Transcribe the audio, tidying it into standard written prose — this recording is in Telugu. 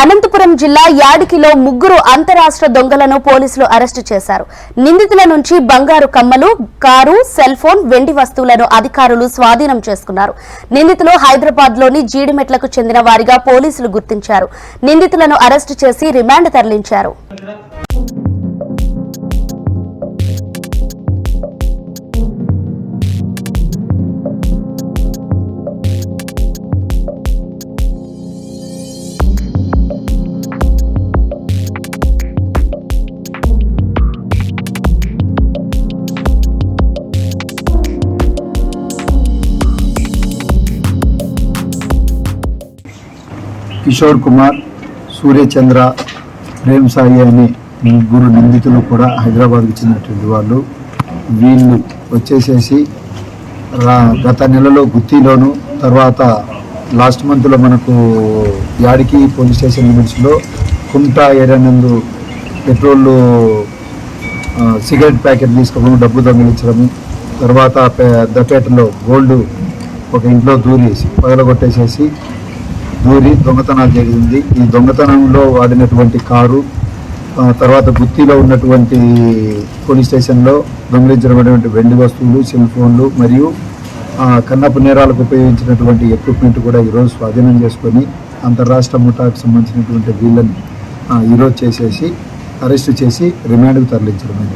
అనంతపురం జిల్లా యాడికిలో ముగ్గురు అంతరాష్ట్ర దొంగలను పోలీసులు అరెస్టు చేశారు. నిందితుల నుంచి బంగారు కమ్మలు, కారు, సెల్ ఫోన్, వెండి వస్తువులను అధికారులు స్వాధీనం చేసుకున్నారు. నిందితులు హైదరాబాద్లోని జీడిమెట్లకు చెందిన వారిగా పోలీసులు గుర్తించారు. నిందితులను అరెస్టు చేసి రిమాండ్ తరలించారు. కిషోర్ కుమార్, సూర్యచంద్ర, ప్రేమ్ సాయి అనే ముగ్గురు నిందితులు కూడా హైదరాబాద్కు చెందినటువంటి వాళ్ళు. వీళ్ళు వచ్చేసేసి గత నెలలో గుత్తిలోను, తర్వాత లాస్ట్ మంత్లో మనకు యాడికి పోలీస్ స్టేషన్ లిమిట్స్లో కుంటా ఏరియా నందు పెట్రోల్ సిగరెట్ ప్యాకెట్ తీసుకోవడం, డబ్బు దొంగిలించడము, తర్వాత పెద్దపేటలో గోల్డ్ ఒక ఇంట్లో పగలగొట్టేసేసి దొంగతనాలు జరిగింది. ఈ దొంగతనంలో వాడినటువంటి కారు, తర్వాత గుత్తిలో ఉన్నటువంటి పోలీస్ స్టేషన్లో దొంగిలించినటువంటి వెండి వస్తువులు, సెల్ ఫోన్లు మరియు కన్నపు నేరాలకు ఉపయోగించినటువంటి ఎక్విప్మెంట్ కూడా ఈరోజు స్వాధీనం చేసుకొని అంతర్రాష్ట్ర ముఠాకు సంబంధించినటువంటి వీళ్ళని ఈరోజు అరెస్టు చేసి రిమాండ్కు తరలించడం.